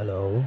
Hello.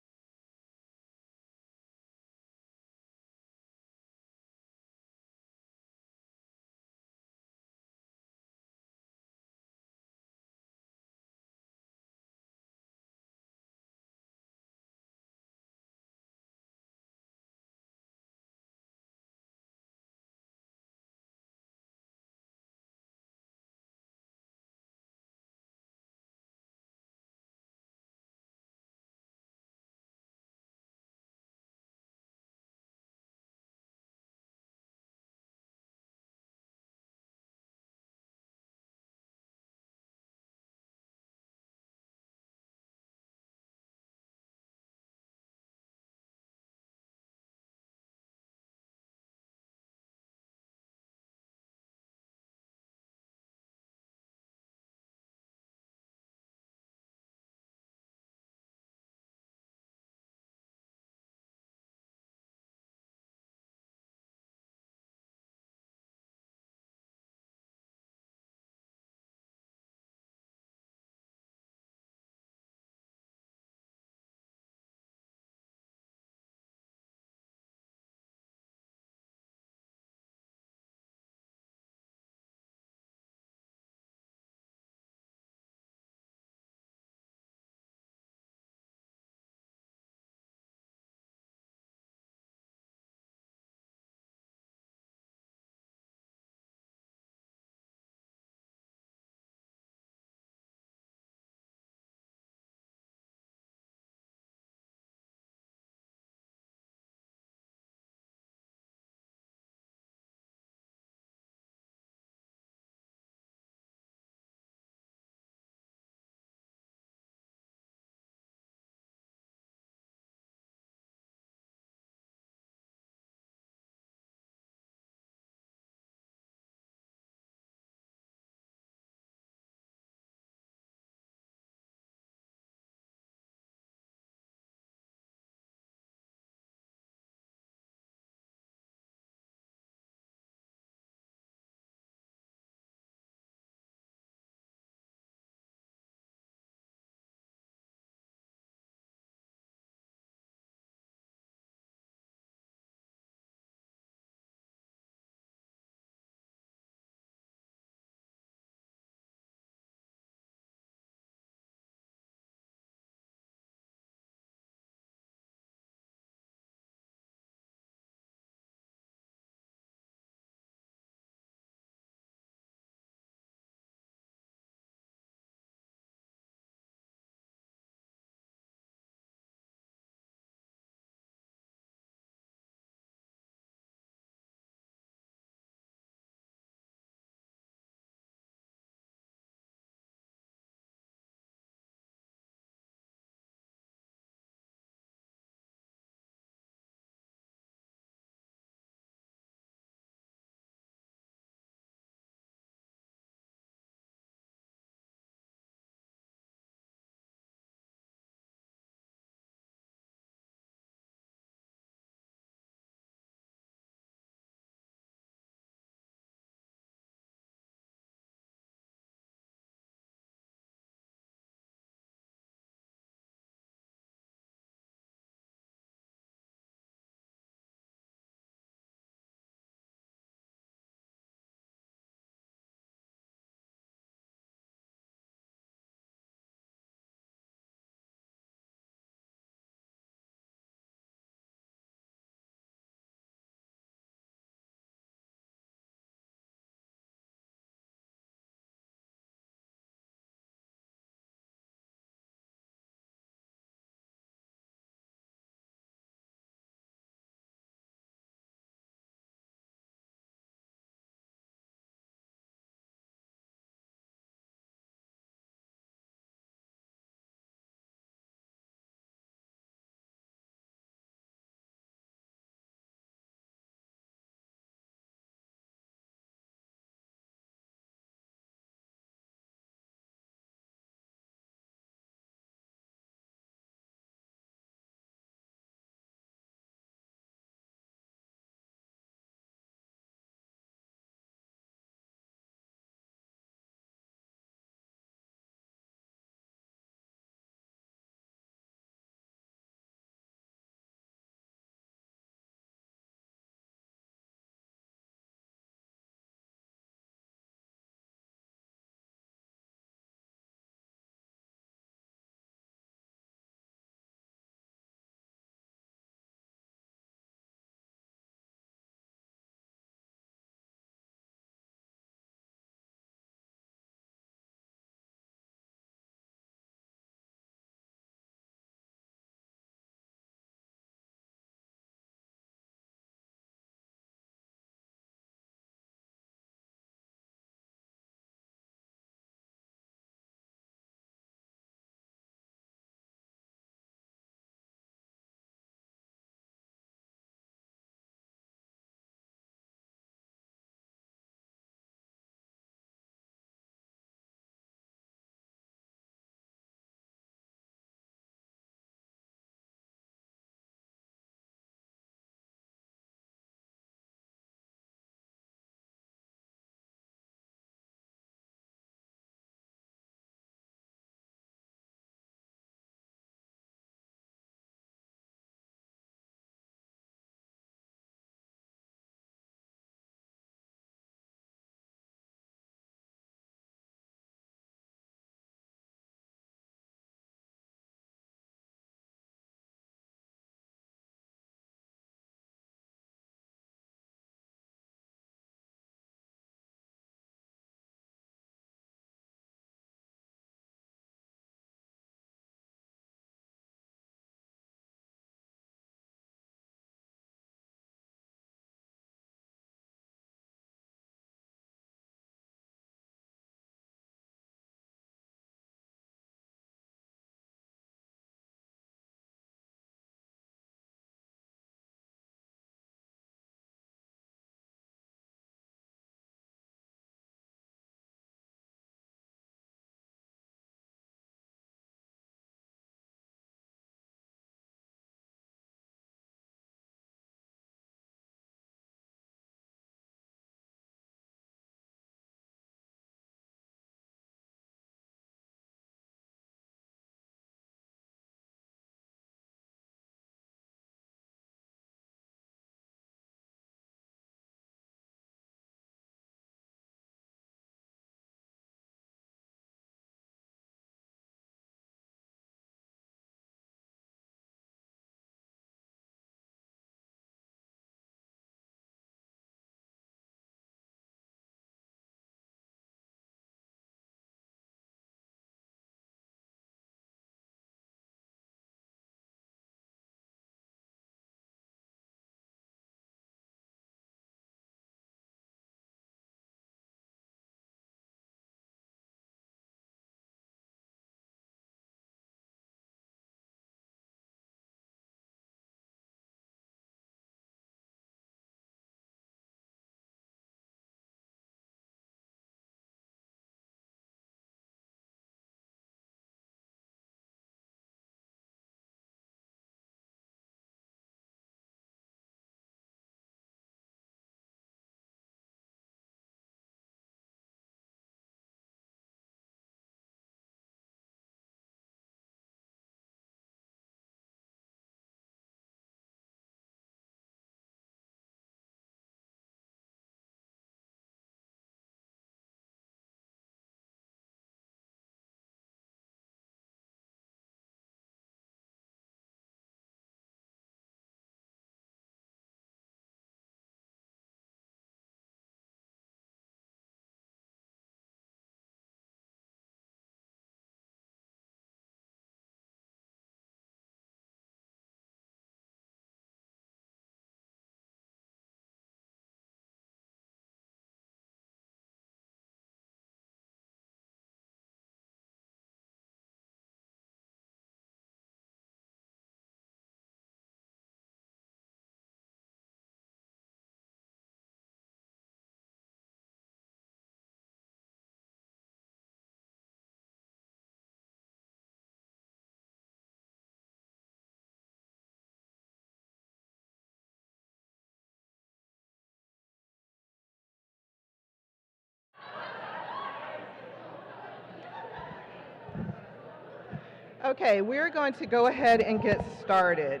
Okay, we're going to go ahead and get started.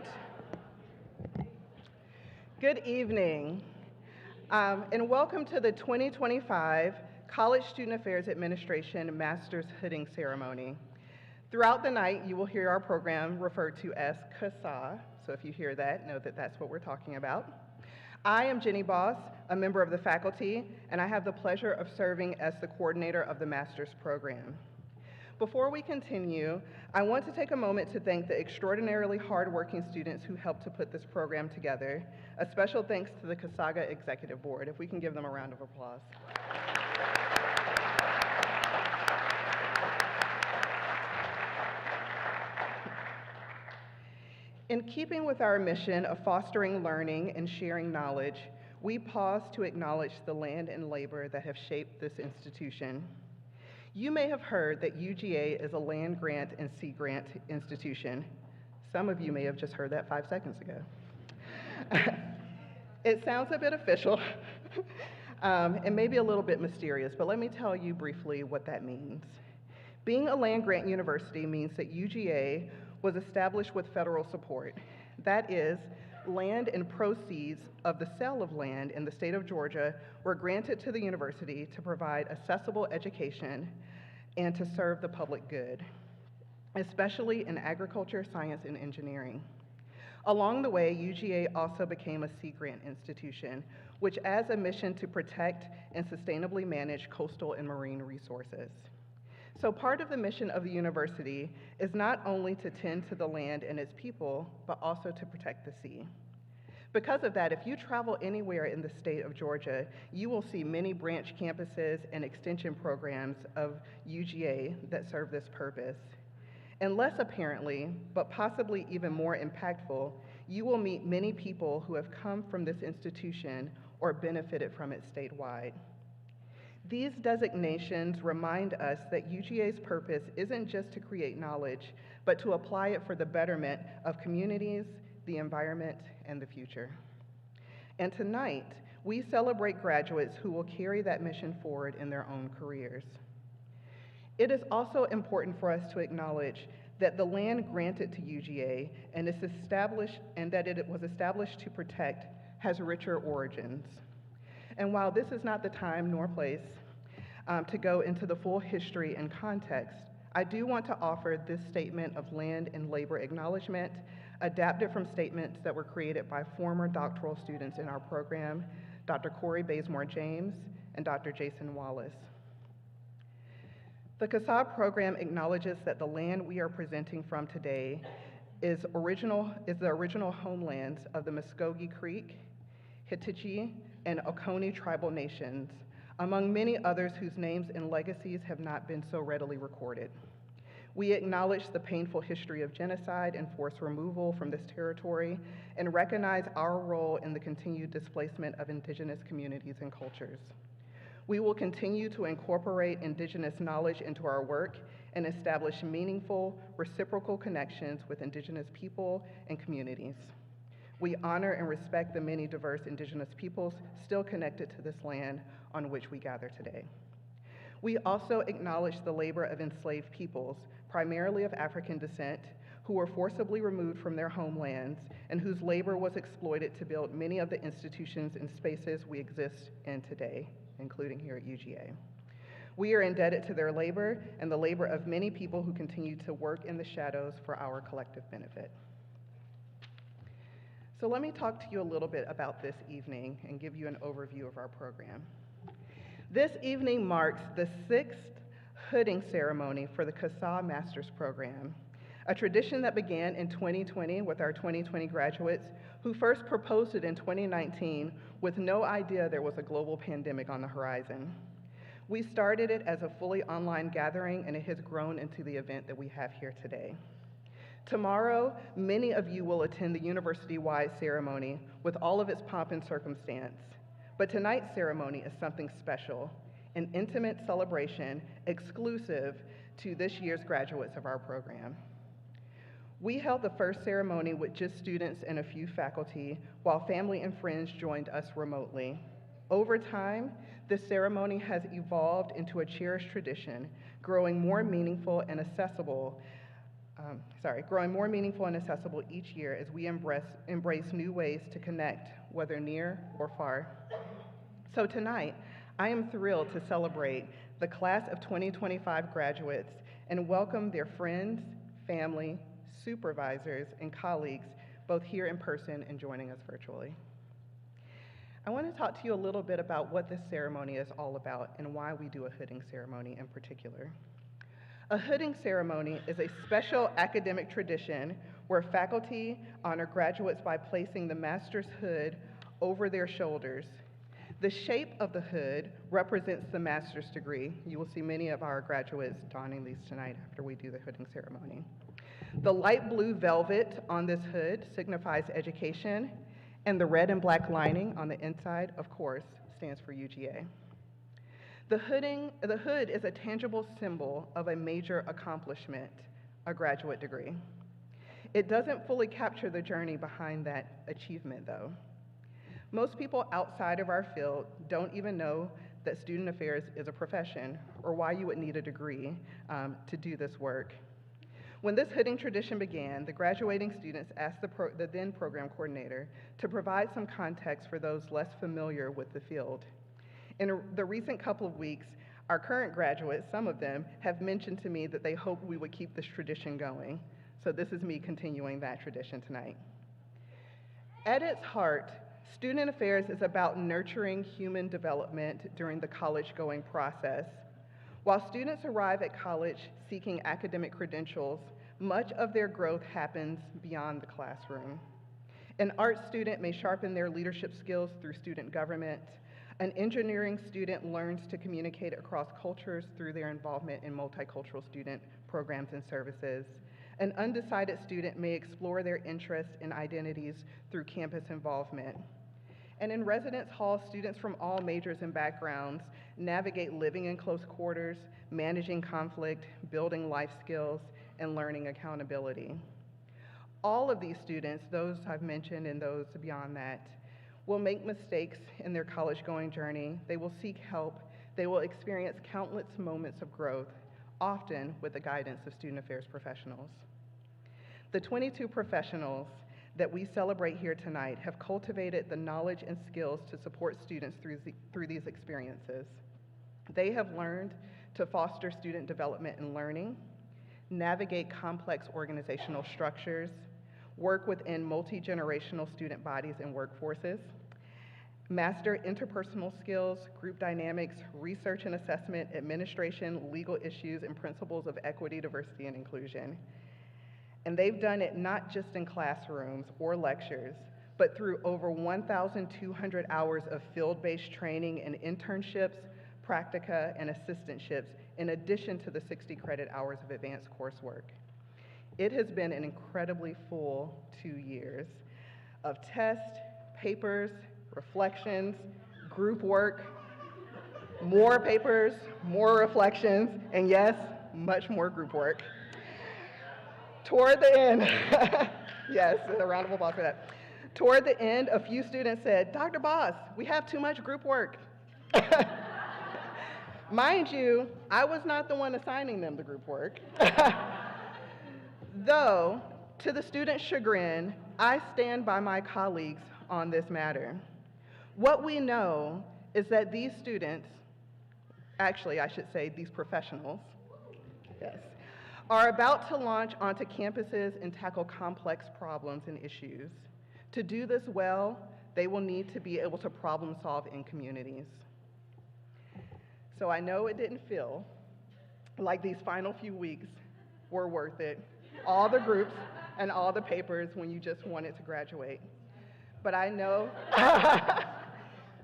Good evening, and welcome to the 2025 College Student Affairs Administration Master's Hooding Ceremony. Throughout the night, you will hear our program referred to as CSAA, so if you hear that, know that that's what we're talking about. I am Jenny Boss, a member of the faculty, and I have the pleasure of serving as the coordinator of the master's program. Before we continue, I want to take a moment to thank the extraordinarily hardworking students who helped to put this program together. A special thanks to the CSAA Executive Board, if we can give them a round of applause. In keeping with our mission of fostering learning and sharing knowledge, we pause to acknowledge the land and labor that have shaped this institution. You may have heard that UGA is a land grant and sea grant institution. Some of you may have just heard that 5 seconds ago. It sounds a bit official and maybe a little bit mysterious, but let me tell you briefly what that means. Being a land grant university means that UGA was established with federal support. That is, land and proceeds of the sale of land in the state of Georgia were granted to the university to provide accessible education and to serve the public good, especially in agriculture, science, and engineering. Along the way, UGA also became a Sea Grant institution, which has a mission to protect and sustainably manage coastal and marine resources. So part of the mission of the university is not only to tend to the land and its people, but also to protect the sea. Because of that, if you travel anywhere in the state of Georgia, you will see many branch campuses and extension programs of UGA that serve this purpose. And less apparently, but possibly even more impactful, you will meet many people who have come from this institution or benefited from it statewide. These designations remind us that UGA's purpose isn't just to create knowledge, but to apply it for the betterment of communities, the environment, and the future. And tonight, we celebrate graduates who will carry that mission forward in their own careers. It is also important for us to acknowledge that the land granted to UGA and that it was established to protect has richer origins. And while this is not the time nor place to go into the full history and context, I do want to offer this statement of land and labor acknowledgement, adapted from statements that were created by former doctoral students in our program, Dr. Corey Bazemore James and Dr. Jason Wallace. The CSAA program acknowledges that the land we are presenting from today is the original homelands of the Muskogee Creek, Hittichi, and Oconee tribal nations, among many others whose names and legacies have not been so readily recorded. We acknowledge the painful history of genocide and forced removal from this territory and recognize our role in the continued displacement of indigenous communities and cultures. We will continue to incorporate indigenous knowledge into our work and establish meaningful, reciprocal connections with indigenous people and communities. We honor and respect the many diverse indigenous peoples still connected to this land on which we gather today. We also acknowledge the labor of enslaved peoples, primarily of African descent, who were forcibly removed from their homelands and whose labor was exploited to build many of the institutions and spaces we exist in today, including here at UGA. We are indebted to their labor and the labor of many people who continue to work in the shadows for our collective benefit. So let me talk to you a little bit about this evening and give you an overview of our program. This evening marks the 6th hooding ceremony for the CSAA Master's Program, a tradition that began in 2020 with our 2020 graduates who first proposed it in 2019 with no idea there was a global pandemic on the horizon. We started it as a fully online gathering, and it has grown into the event that we have here today. Tomorrow, many of you will attend the university-wide ceremony with all of its pomp and circumstance. But tonight's ceremony is something special, an intimate celebration exclusive to this year's graduates of our program. We held the first ceremony with just students and a few faculty, while family and friends joined us remotely. Over time, this ceremony has evolved into a cherished tradition, growing more meaningful and accessible growing more meaningful and accessible each year as we embrace new ways to connect, whether near or far. So tonight, I am thrilled to celebrate the class of 2025 graduates and welcome their friends, family, supervisors, and colleagues, both here in person and joining us virtually. I want to talk to you a little bit about what this ceremony is all about and why we do a hooding ceremony in particular. A hooding ceremony is a special academic tradition where faculty honor graduates by placing the master's hood over their shoulders. The shape of the hood represents the master's degree. You will see many of our graduates donning these tonight after we do the hooding ceremony. The light blue velvet on this hood signifies education, and the red and black lining on the inside, of course, stands for UGA. The hood is a tangible symbol of a major accomplishment, a graduate degree. It doesn't fully capture the journey behind that achievement, though. Most people outside of our field don't even know that student affairs is a profession or why you would need a degree to do this work. When this hooding tradition began, the graduating students asked the then program coordinator to provide some context for those less familiar with the field. In the recent couple of weeks, our current graduates, some of them, have mentioned to me that they hope we would keep this tradition going. So this is me continuing that tradition tonight. At its heart, student affairs is about nurturing human development during the college-going process. While students arrive at college seeking academic credentials, much of their growth happens beyond the classroom. An art student may sharpen their leadership skills through student government. An engineering student learns to communicate across cultures through their involvement in multicultural student programs and services. An undecided student may explore their interests and identities through campus involvement. And in residence halls, students from all majors and backgrounds navigate living in close quarters, managing conflict, building life skills, and learning accountability. All of these students, those I've mentioned and those beyond that, will make mistakes in their college-going journey. They will seek help. They will experience countless moments of growth, often with the guidance of student affairs professionals. The 22 professionals that we celebrate here tonight have cultivated the knowledge and skills to support students through these experiences. They have learned to foster student development and learning, navigate complex organizational structures, work within multi-generational student bodies and workforces, master interpersonal skills, group dynamics, research and assessment, administration, legal issues, and principles of equity, diversity, and inclusion. And they've done it not just in classrooms or lectures, but through over 1,200 hours of field-based training and internships, practica, and assistantships, in addition to the 60 credit hours of advanced coursework. It has been an incredibly full 2 years of tests, papers, reflections, group work, more papers, more reflections, and yes, much more group work. Toward the end, yes, a round of applause for that. Toward the end, a few students said, "Dr. Boss, we have too much group work." Mind you, I was not the one assigning them the group work. Though, to the students' chagrin, I stand by my colleagues on this matter. What we know is that these students, actually I should say these professionals, yes, are about to launch onto campuses and tackle complex problems and issues. To do this well, they will need to be able to problem solve in communities. So I know it didn't feel like these final few weeks were worth it, all the groups and all the papers when you just wanted to graduate. But I know,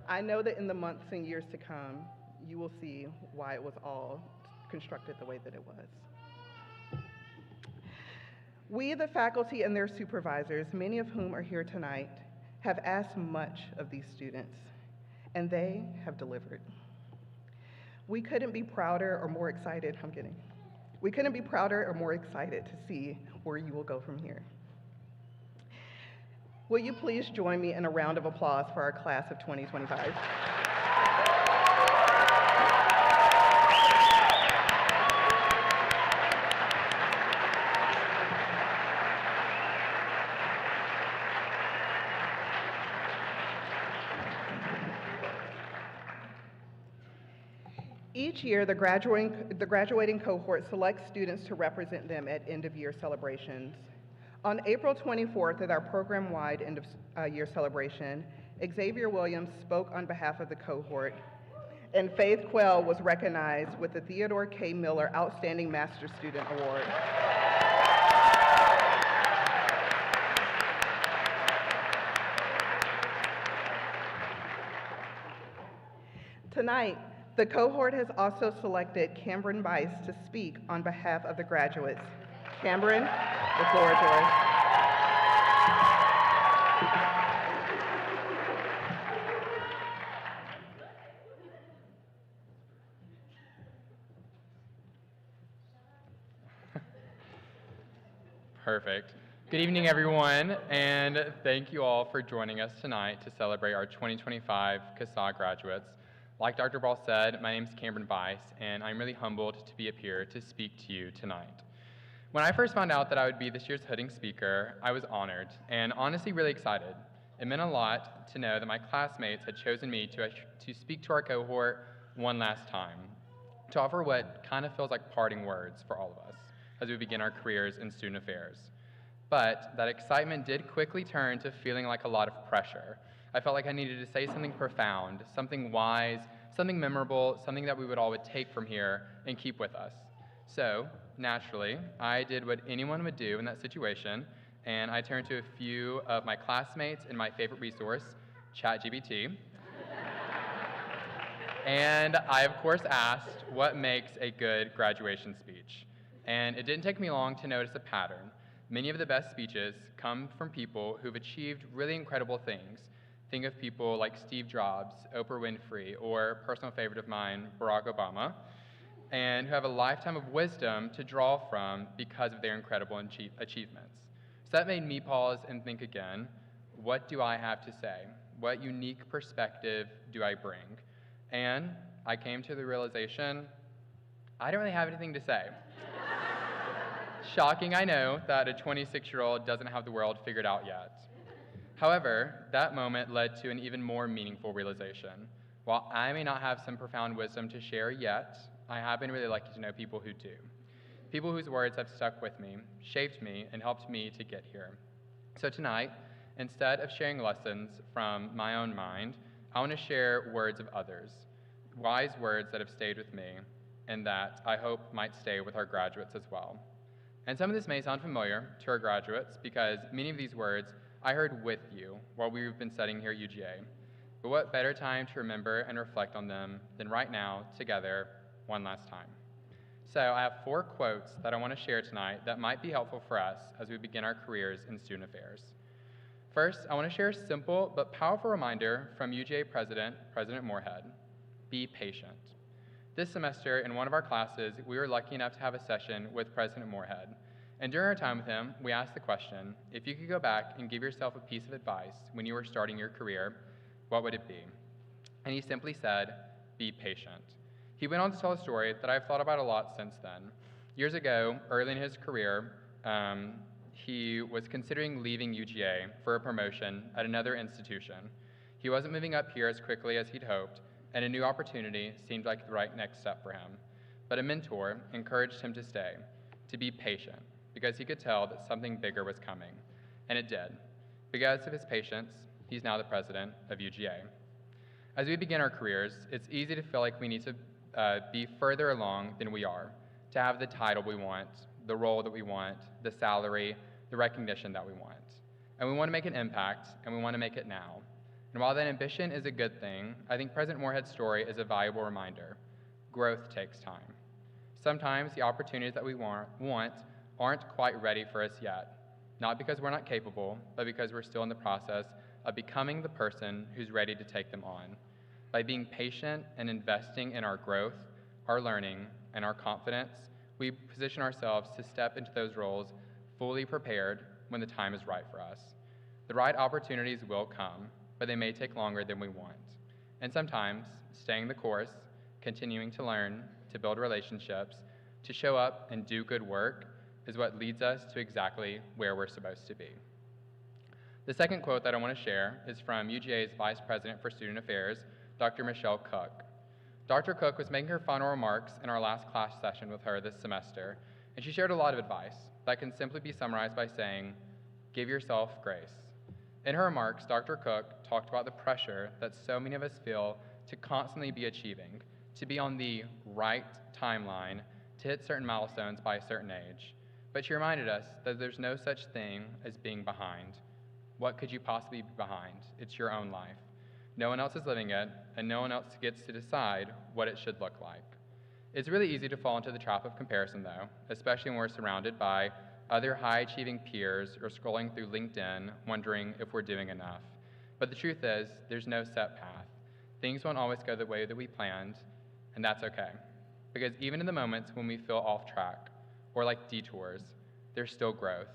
I know that in the months and years to come, you will see why it was all constructed the way that it was. We, the faculty and their supervisors, many of whom are here tonight, have asked much of these students, and they have delivered. We couldn't be prouder or more excited, I'm kidding. We couldn't be prouder or more excited to see where you will go from here. Will you please join me in a round of applause for our class of 2025? Each year, the graduating cohort selects students to represent them at end-of-year celebrations. On April 24th, at our program-wide end-of-year celebration, Xavier Williams spoke on behalf of the cohort, and Faith Quell was recognized with the Theodore K. Miller Outstanding Master Student Award. Tonight, the cohort has also selected Cameron Bice to speak on behalf of the graduates. Cameron, the floor is yours. Perfect. Good evening, everyone, and thank you all for joining us tonight to celebrate our 2025 CSAA graduates. Like Dr. Ball said, my name is Cameron Bice, and I'm really humbled to be up here to speak to you tonight. When I first found out that I would be this year's hooding speaker, I was honored and honestly really excited. It meant a lot to know that my classmates had chosen me to speak to our cohort one last time, to offer what kind of feels like parting words for all of us as we begin our careers in student affairs. But that excitement did quickly turn to feeling like a lot of pressure. I felt like I needed to say something profound, something wise, something memorable, something that we would all would take from here and keep with us. So, naturally, I did what anyone would do in that situation, and I turned to a few of my classmates and my favorite resource, ChatGPT. And I, of course, asked what makes a good graduation speech. And it didn't take me long to notice a pattern. Many of the best speeches come from people who've achieved really incredible things. Think of people like Steve Jobs, Oprah Winfrey, or personal favorite of mine, Barack Obama, and who have a lifetime of wisdom to draw from because of their incredible achievements. So that made me pause and think again, what do I have to say? What unique perspective do I bring? And I came to the realization, I don't really have anything to say. Shocking, I know, that a 26-year-old doesn't have the world figured out yet. However, that moment led to an even more meaningful realization. While I may not have some profound wisdom to share yet, I have been really lucky to know people who do. People whose words have stuck with me, shaped me, and helped me to get here. So tonight, instead of sharing lessons from my own mind, I want to share words of others, wise words that have stayed with me, and that I hope might stay with our graduates as well. And some of this may sound familiar to our graduates because many of these words I heard with you while we've been studying here at UGA. But what better time to remember and reflect on them than right now, together, one last time. So I have 4 quotes that I want to share tonight that might be helpful for us as we begin our careers in student affairs. First, I want to share a simple but powerful reminder from UGA President Moorhead. Be patient. This semester, in one of our classes, we were lucky enough to have a session with President Moorhead. And during our time with him, we asked the question, if you could go back and give yourself a piece of advice when you were starting your career, what would it be? And he simply said, be patient. He went on to tell a story that I've thought about a lot since then. Years ago, early in his career, he was considering leaving UGA for a promotion at another institution. He wasn't moving up here as quickly as he'd hoped, and a new opportunity seemed like the right next step for him. But a mentor encouraged him to stay, to be patient, because he could tell that something bigger was coming. And it did. Because of his patience, he's now the president of UGA. As we begin our careers, it's easy to feel like we need to be further along than we are, to have the title we want, the role that we want, the salary, the recognition that we want. And we want to make an impact, and we want to make it now. And while that ambition is a good thing, I think President Moorhead's story is a valuable reminder. Growth takes time. Sometimes the opportunities that we want aren't quite ready for us yet, not because we're not capable, but because we're still in the process of becoming the person who's ready to take them on. By being patient and investing in our growth, our learning, and our confidence, we position ourselves to step into those roles fully prepared when the time is right for us. The right opportunities will come, but they may take longer than we want. And sometimes, staying the course, continuing to learn, to build relationships, to show up and do good work is what leads us to exactly where we're supposed to be. The second quote that I want to share is from UGA's Vice President for Student Affairs, Dr. Michelle Cook. Dr. Cook was making her final remarks in our last class session with her this semester, and she shared a lot of advice that can simply be summarized by saying, give yourself grace. In her remarks, Dr. Cook talked about the pressure that so many of us feel to constantly be achieving, to be on the right timeline, to hit certain milestones by a certain age. But she reminded us that there's no such thing as being behind. What could you possibly be behind? It's your own life. No one else is living it, and no one else gets to decide what it should look like. It's really easy to fall into the trap of comparison, though, especially when we're surrounded by other high-achieving peers or scrolling through LinkedIn wondering if we're doing enough. But the truth is, there's no set path. Things won't always go the way that we planned, and that's okay. Because even in the moments when we feel off track, or like detours, there's still growth.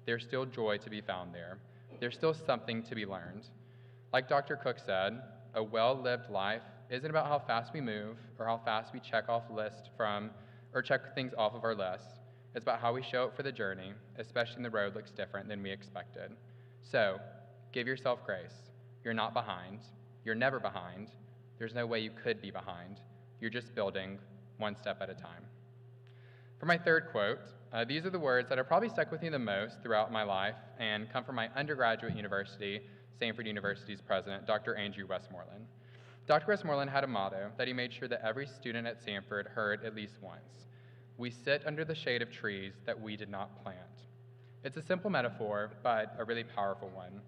There's still joy to be found there. There's still something to be learned. Like Dr. Cook said, a well-lived life isn't about how fast we move or how fast we check things off of our list. It's about how we show up for the journey, especially when the road looks different than we expected. So, give yourself grace. You're not behind. You're never behind. There's no way you could be behind. You're just building one step at a time. For my third quote, these are the words that have probably stuck with me the most throughout my life and come from my undergraduate university, Stanford University's president, Dr. Andrew Westmoreland. Dr. Westmoreland had a motto that he made sure that every student at Stanford heard at least once. We sit under the shade of trees that we did not plant. It's a simple metaphor, but a really powerful one.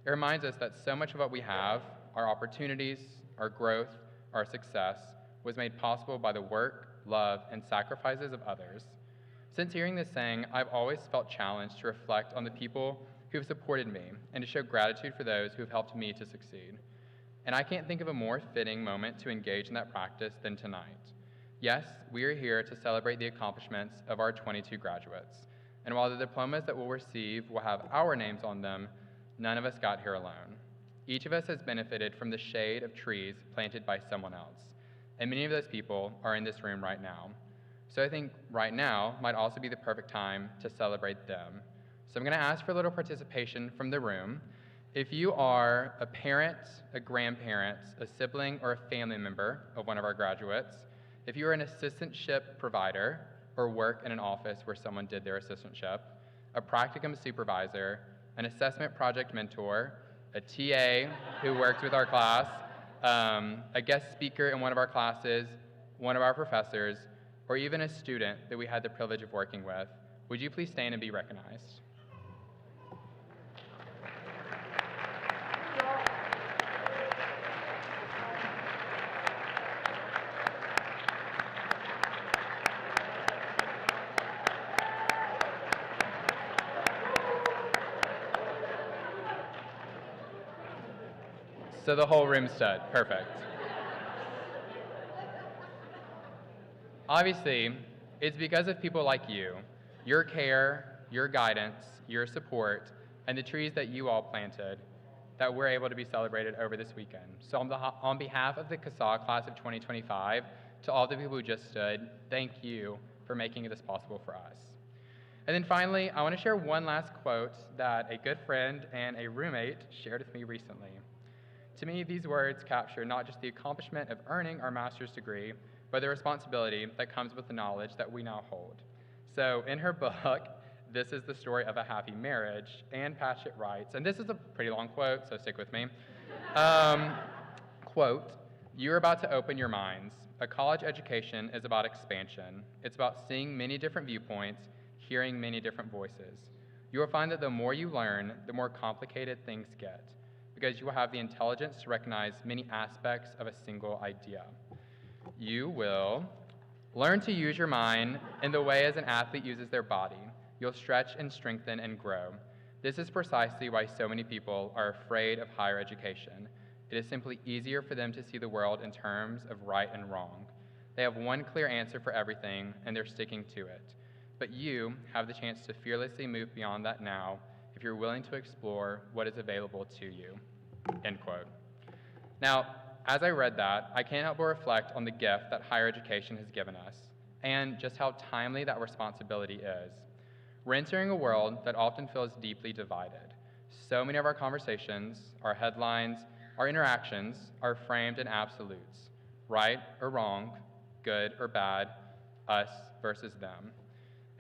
It reminds us that so much of what we have, our opportunities, our growth, our success, was made possible by the work, love, and sacrifices of others. Since hearing this saying, I've always felt challenged to reflect on the people who have supported me and to show gratitude for those who have helped me to succeed. And I can't think of a more fitting moment to engage in that practice than tonight. Yes, we are here to celebrate the accomplishments of our 22 graduates. And while the diplomas that we'll receive will have our names on them, none of us got here alone. Each of us has benefited from the shade of trees planted by someone else. And many of those people are in this room right now. So I think right now might also be the perfect time to celebrate them. So I'm going to ask for a little participation from the room. If you are a parent, a grandparent, a sibling, or a family member of one of our graduates, if you are an assistantship provider or work in an office where someone did their assistantship, a practicum supervisor, an assessment project mentor, a TA who works with our class, a guest speaker in one of our classes, one of our professors, or even a student that we had the privilege of working with, would you please stand and be recognized? So the whole room stood. Perfect. Obviously, it's because of people like you, your care, your guidance, your support, and the trees that you all planted that we're able to be celebrated over this weekend. So on behalf of the CSAA class of 2025, to all the people who just stood, thank you for making this possible for us. And then finally, I want to share one last quote that a good friend and a roommate shared with me recently. To me, these words capture not just the accomplishment of earning our master's degree, but the responsibility that comes with the knowledge that we now hold. So in her book, This is the Story of a Happy Marriage, Anne Patchett writes, and this is a pretty long quote, so stick with me. Quote, "You're about to open your minds. A college education is about expansion. It's about seeing many different viewpoints, hearing many different voices. You will find that the more you learn, the more complicated things get, because you will have the intelligence to recognize many aspects of a single idea. You will learn to use your mind in the way as an athlete uses their body. You'll stretch and strengthen and grow. This is precisely why so many people are afraid of higher education. It is simply easier for them to see the world in terms of right and wrong. They have one clear answer for everything, and they're sticking to it. But you have the chance to fearlessly move beyond that now if you're willing to explore what is available to you." End quote. Now, as I read that, I can't help but reflect on the gift that higher education has given us, and just how timely that responsibility is. We're entering a world that often feels deeply divided. So many of our conversations, our headlines, our interactions are framed in absolutes. right or wrong, good or bad, us versus them.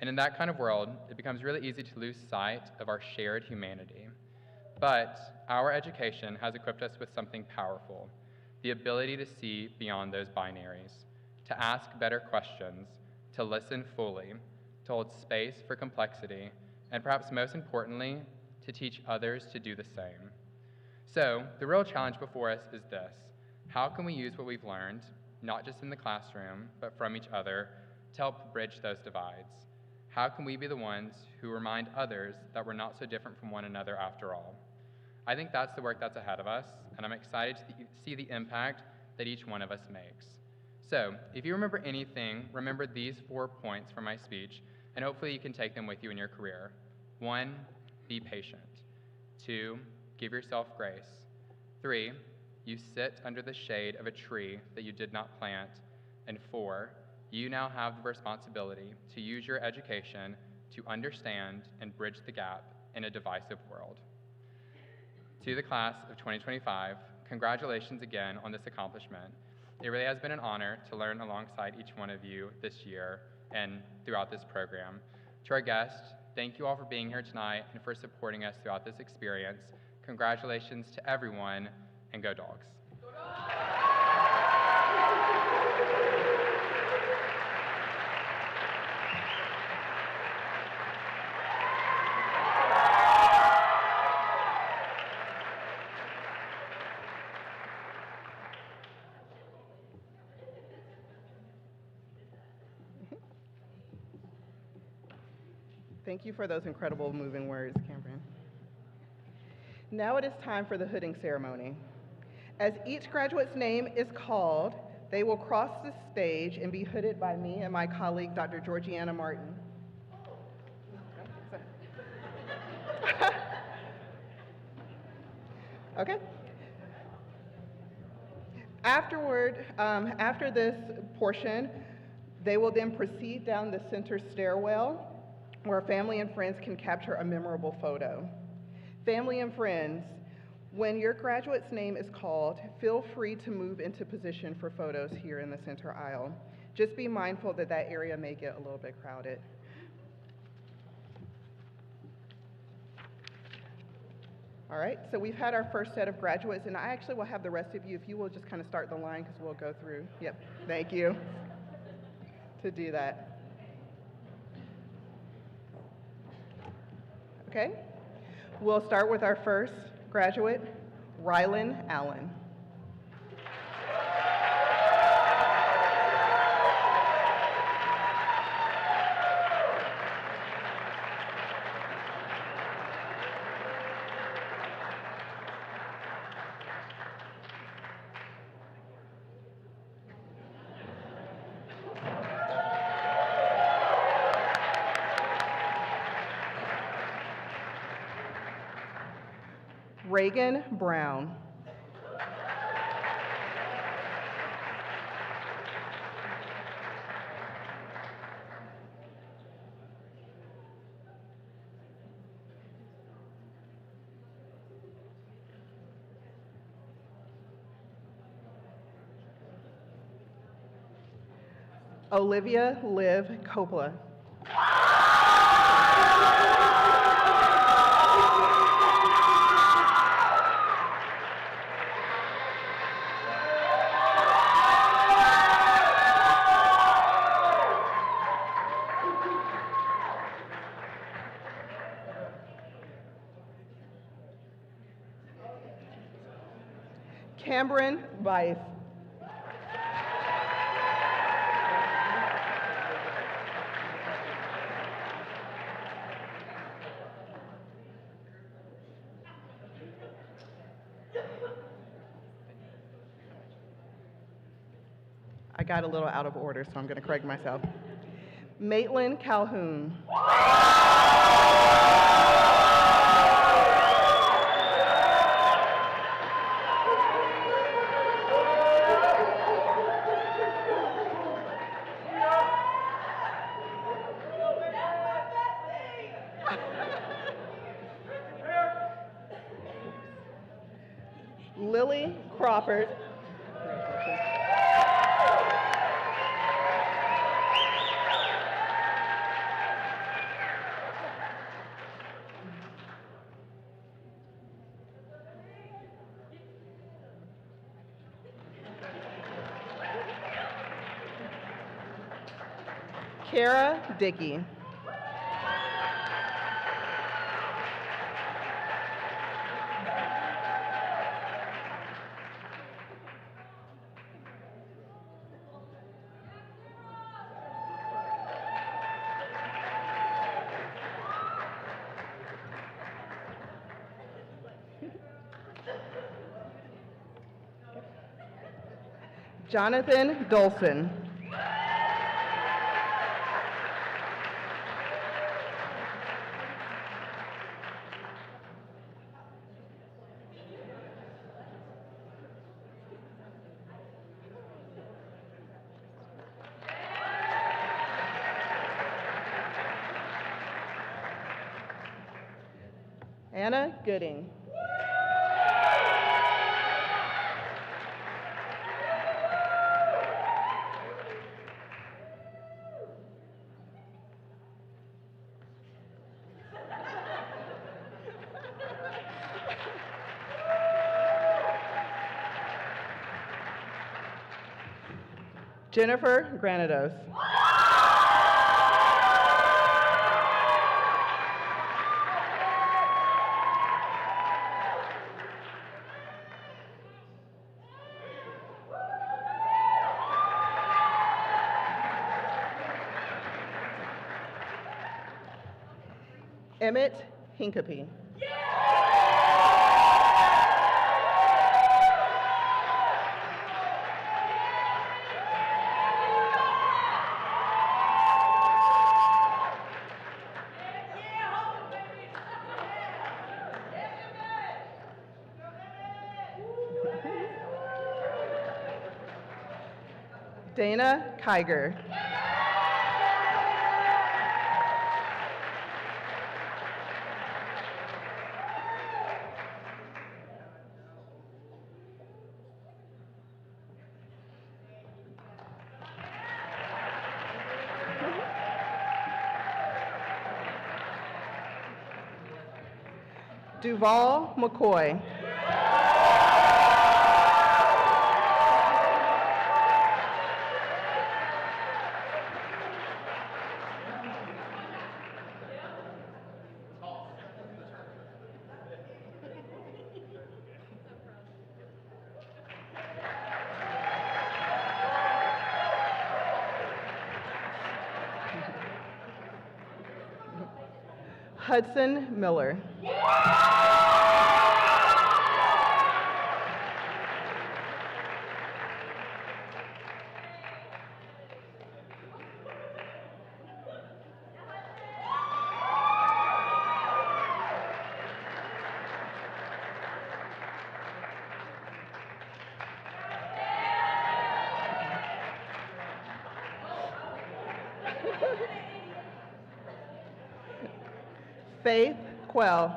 And in that kind of world, it becomes really easy to lose sight of our shared humanity. But our education has equipped us with something powerful, the ability to see beyond those binaries, to ask better questions, to listen fully, to hold space for complexity, and perhaps most importantly, to teach others to do the same. So, the real challenge before us is this: how can we use what we've learned, not just in the classroom, but from each other, to help bridge those divides? How can we be the ones who remind others that we're not so different from one another after all? I think that's the work that's ahead of us, and I'm excited to see the impact that each one of us makes. So, if you remember anything, remember these 4 points from my speech, and hopefully you can take them with you in your career. 1, be patient. 2, give yourself grace. 3, you sit under the shade of a tree that you did not plant. And 4, you now have the responsibility to use your education to understand and bridge the gap in a divisive world. To the class of 2025, congratulations again on this accomplishment. It really has been an honor to learn alongside each one of you this year and throughout this program. To our guests, thank you all for being here tonight and for supporting us throughout this experience. Congratulations to everyone, and go Dogs. Thank you for those incredible moving words, Cameron. Now it is time for the hooding ceremony. As each graduate's name is called, they will cross the stage and be hooded by me and my colleague, Dr. Georgiana Martin. Okay. After this portion, they will then proceed down the center stairwell where family and friends can capture a memorable photo. Family and friends, when your graduate's name is called, feel free to move into position for photos here in the center aisle. Just be mindful that that area may get a little bit crowded. All right, so we've had our first set of graduates, and I actually will have the rest of you, if you will just kind of start the line, because we'll go through. Yep, thank you to do that. Okay, we'll start with our first graduate, Rylan Allen. Reagan Brown. Olivia Liv Coppola. Cameron Weiss. I got a little out of order, so I'm going to correct myself. Maitland Calhoun. Lily Crawford. Kara Dickey. Jonathan Dolson. Anna Gooding. Jennifer Granados. Emmett Hincapie. Dana Kiger. Duval McCoy. Hudson Miller. Faith Quell.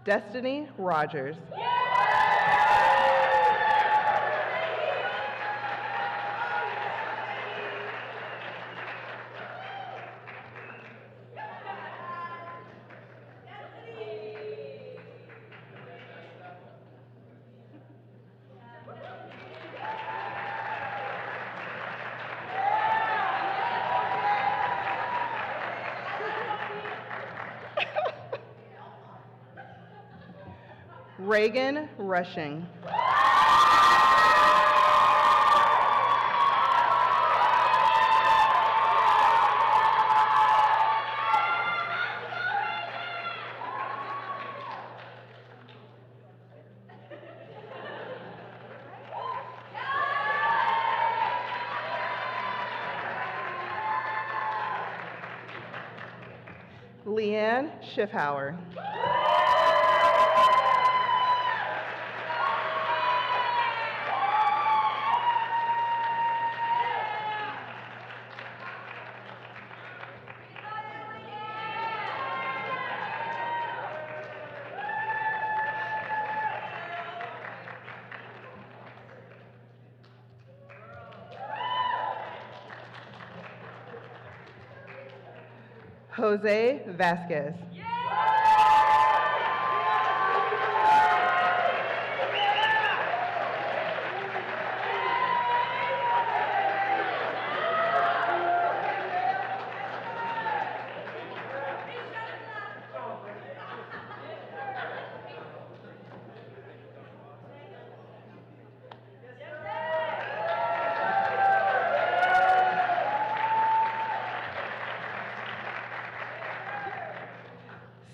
Destiny Rogers. Reagan Rushing. Leanne Schiffhauer. Jose Vasquez.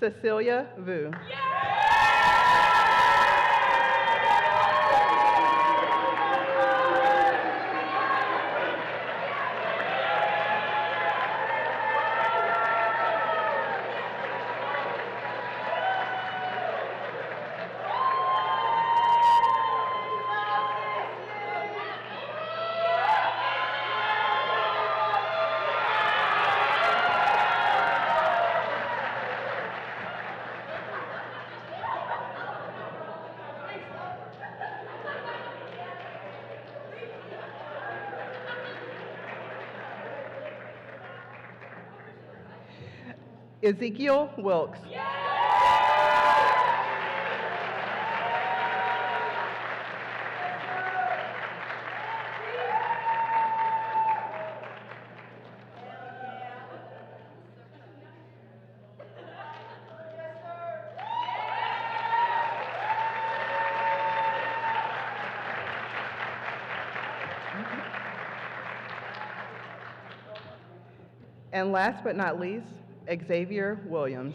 Cecilia Vu. Ezekiel Wilkes. And last but not least, Xavier Williams.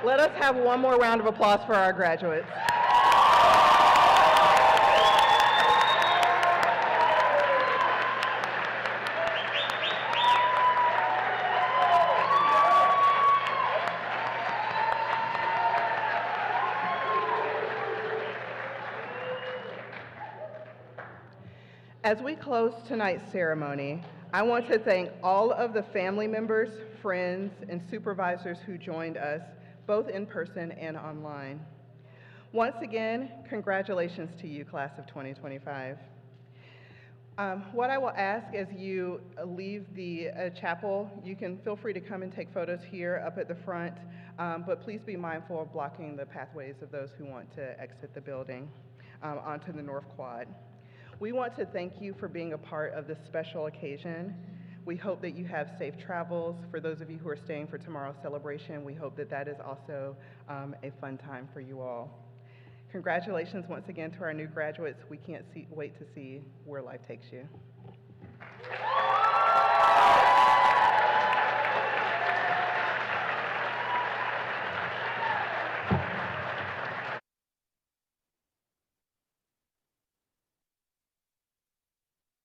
Let us have one more round of applause for our graduates. As we close tonight's ceremony, I want to thank all of the family members, friends, and supervisors who joined us, both in person and online. Once again, congratulations to you, class of 2025. What I will ask as you leave the chapel, you can feel free to come and take photos here up at the front, but please be mindful of blocking the pathways of those who want to exit the building onto the North Quad. We want to thank you for being a part of this special occasion. We hope that you have safe travels. For those of you who are staying for tomorrow's celebration, we hope that that is also a fun time for you all. Congratulations once again to our new graduates. We can't wait to see where life takes you.